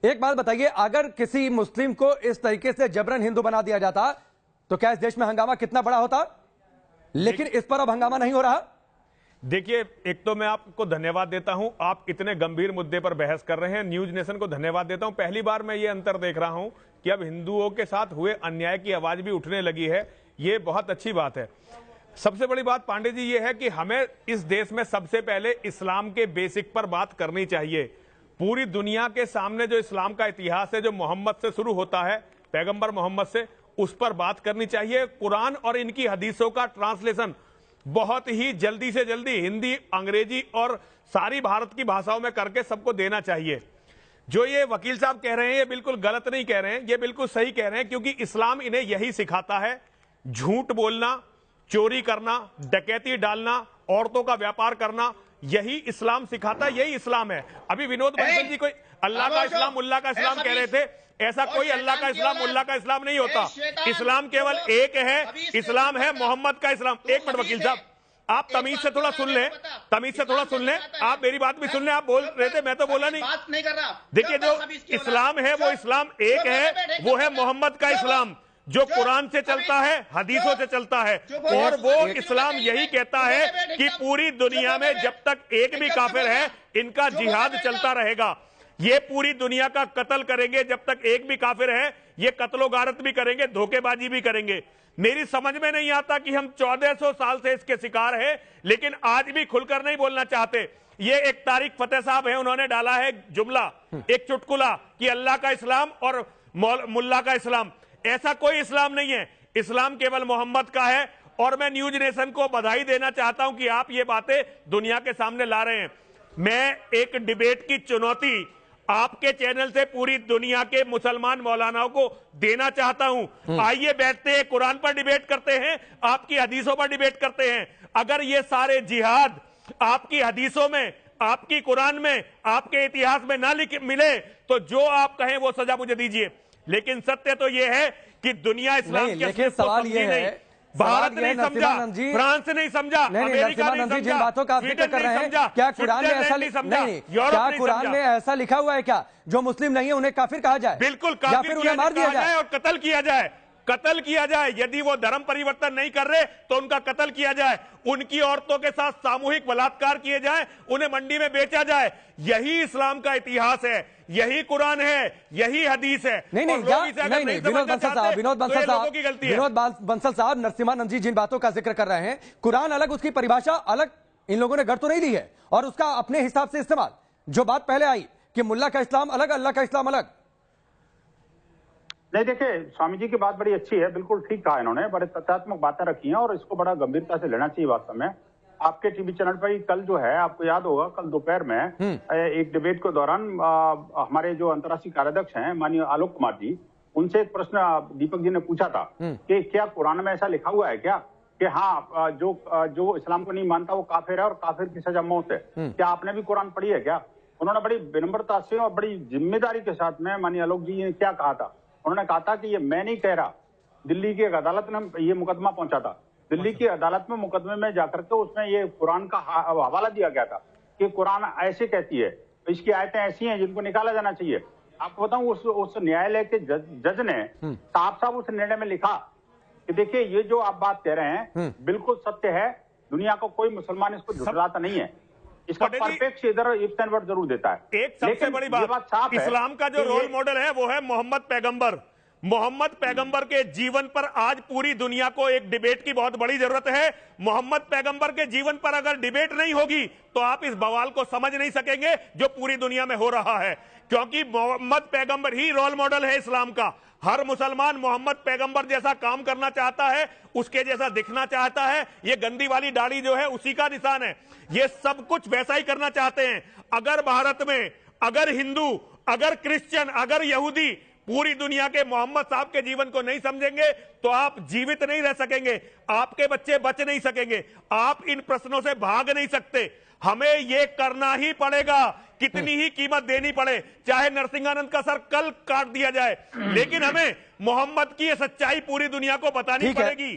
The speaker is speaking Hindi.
एक बात बताइए, अगर किसी मुस्लिम को इस तरीके से जबरन हिंदू बना दिया जाता तो क्या इस देश में हंगामा कितना बड़ा होता? लेकिन इस पर अब हंगामा नहीं हो रहा। देखिए, एक तो मैं आपको धन्यवाद देता हूं, आप इतने गंभीर मुद्दे पर बहस कर रहे हैं। न्यूज नेशन को धन्यवाद देता हूं। पहली बार मैं ये अंतर देख रहा हूं कि अब हिंदुओं के साथ हुए अन्याय की आवाज भी उठने लगी है। ये बहुत अच्छी बात है। सबसे बड़ी बात पांडे जी ये है कि हमें इस देश में सबसे पहले इस्लाम के बेसिक पर बात करनी चाहिए। पूरी दुनिया के सामने जो इस्लाम का इतिहास है, जो मोहम्मद से शुरू होता है, पैगंबर मोहम्मद से, उस पर बात करनी चाहिए। कुरान और इनकी हदीसों का ट्रांसलेशन बहुत ही जल्दी से जल्दी हिंदी, अंग्रेजी और सारी भारत की भाषाओं में करके सबको देना चाहिए। जो ये वकील साहब कह रहे हैं ये बिल्कुल गलत नहीं कह रहे हैं, ये बिल्कुल सही कह रहे हैं, क्योंकि इस्लाम इन्हें यही सिखाता है। झूठ बोलना, चोरी करना, डकैती डालना, औरतों का व्यापार करना, यही इस्लाम सिखाता है, यही इस्लाम है। अभी विनोद बंसल जी कोई अल्लाह का इस्लाम, मुल्ला का इस्लाम कह रहे थे। ऐसा कोई अल्लाह का इस्लाम, मुल्ला का इस्लाम नहीं होता। इस्लाम केवल एक है, इस्लाम है मोहम्मद का इस्लाम। एक मिनट वकील साहब, आप तमीज से थोड़ा सुन लें, तमीज से थोड़ा सुन लें। आप मेरी बात भी सुन लें। आप बोल रहे थे, मैं तो बोला नहीं कर रहा। देखिए, जो इस्लाम है वो इस्लाम एक है, वो है मोहम्मद का इस्लाम, जो कुरान से चलता है, हदीसों से चलता है। और वो इस्लाम यही कहता है कि पूरी दुनिया में जब तक एक भी काफिर है, इनका जिहाद चलता रहेगा। ये पूरी दुनिया का कत्ल करेंगे जब तक एक भी काफिर है। ये कत्लो गारत भी करेंगे, धोखेबाजी भी करेंगे। मेरी समझ में नहीं आता कि हम 1400 साल से इसके शिकार हैं, लेकिन आज भी खुलकर नहीं बोलना चाहते। ये एक तारिक फतेह साहब है, उन्होंने डाला है जुमला, एक चुटकुला, कि अल्लाह का इस्लाम और मुल्ला का इस्लाम। ऐसा कोई इस्लाम नहीं है, इस्लाम केवल मोहम्मद का है। और मैं न्यूज नेशन को बधाई देना चाहता हूं कि आप ये बातें दुनिया के सामने ला रहे हैं। मैं एक डिबेट की चुनौती आपके चैनल से पूरी दुनिया के मुसलमान मौलानाओं को देना चाहता हूं। आइए बैठते हैं, कुरान पर डिबेट करते हैं, आपकी हदीसों पर डिबेट करते हैं। अगर ये सारे जिहाद आपकी हदीसों में, आपकी कुरान में, आपके इतिहास में ना मिले तो जो आप कहें वो सजा मुझे दीजिए। लेकिन सत्य तो यह है कि दुनिया इस्लाम के सवाल ये है, भारत नहीं समझा, फ्रांस नहीं समझा, अमेरिका नहीं समझा, जिन बातों का आप जिक्र कर रहे हैं, क्या कुरान में ऐसा नहीं, क्या कुरान में ऐसा लिखा हुआ है क्या जो मुस्लिम नहीं है उन्हें काफिर कहा जाए? बिल्कुल, या फिर उन्हें मार दिया जाए और कत्ल किया जाए, कत्ल किया जाए। यदि वो धर्म परिवर्तन नहीं कर रहे तो उनका कत्ल किया जाए, उनकी औरतों के साथ सामूहिक बलात्कार किए जाए, उन्हें मंडी में बेचा जाए। यही इस्लाम का इतिहास है, यही कुरान है, यही हदीस है। नहीं, विनोद बंसल साहब, नरसिम्हानंद जी जिन बातों का जिक्र कर रहे हैं, कुरान अलग, उसकी परिभाषा अलग, इन लोगों ने गढ़ तो नहीं दी है, और उसका अपने हिसाब से इस्तेमाल। जो बात पहले आई कि मुल्ला का इस्लाम अलग, अल्लाह का इस्लाम अलग। नहीं, देखिए, स्वामी जी की बात बड़ी अच्छी है, बिल्कुल ठीक कहा इन्होंने, बड़े तथ्यात्मक बातें रखी हैं और इसको बड़ा गंभीरता से लेना चाहिए। वास्तव में आपके टीवी चैनल पर ही कल जो है, आपको याद होगा, कल दोपहर में एक डिबेट के दौरान हमारे जो अंतर्राष्ट्रीय कार्याध्यक्ष हैं माननीय आलोक कुमार जी, उनसे एक प्रश्न दीपक जी ने पूछा था कि क्या कुरान में ऐसा लिखा हुआ है क्या कि हाँ, जो इस्लाम को नहीं मानता वो काफिर है और काफिर की सजा मौत है। क्या आपने भी कुरान पढ़ी है क्या? उन्होंने बड़ी विनम्रता से और बड़ी जिम्मेदारी के साथ में माननीय आलोक जी ने क्या कहा था, उन्होंने कहा था कि ये मैं नहीं कह रहा, दिल्ली की एक अदालत ने ये मुकदमा पहुंचा था, दिल्ली की अदालत में मुकदमे में जाकर के उसमें ये कुरान का हवाला दिया गया था कि कुरान ऐसे कहती है, इसकी आयतें ऐसी हैं जिनको निकाला जाना चाहिए। आपको बताऊं, उस न्यायालय के जज ने साफ उस निर्णय में लिखा कि देखिए, ये जो आप बात कह रहे हैं बिल्कुल सत्य है, दुनिया को कोई मुसलमान इसको झुठलाता नहीं है, इसका परफेक्ट इधर इफ्स एंड वर्ड जरूर देता है। एक सबसे बड़ी बात, इस्लाम का जो रोल मॉडल है वो है मोहम्मद पैगंबर। मोहम्मद पैगंबर के जीवन पर आज पूरी दुनिया को एक डिबेट की बहुत बड़ी जरूरत है। मोहम्मद पैगंबर के जीवन पर अगर डिबेट नहीं होगी तो आप इस बवाल को समझ नहीं सकेंगे जो पूरी दुनिया में हो रहा है, क्योंकि मोहम्मद पैगंबर ही रोल मॉडल है इस्लाम का। हर मुसलमान मोहम्मद पैगंबर जैसा काम करना चाहता है, उसके जैसा दिखना चाहता है। ये गंदी वाली दाढ़ी जो है उसी का निशान है, ये सब कुछ वैसा ही करना चाहते हैं। अगर भारत में अगर हिंदू, अगर क्रिश्चियन, अगर यहूदी पूरी दुनिया के मोहम्मद साहब के जीवन को नहीं समझेंगे तो आप जीवित नहीं रह सकेंगे, आपके बच्चे बच नहीं सकेंगे, आप इन प्रश्नों से भाग नहीं सकते। हमें ये करना ही पड़ेगा, कितनी ही कीमत देनी पड़े, चाहे नरसिंहानंद का सर कल काट दिया जाए, लेकिन हमें मोहम्मद की ये सच्चाई पूरी दुनिया को बतानी पड़ेगी।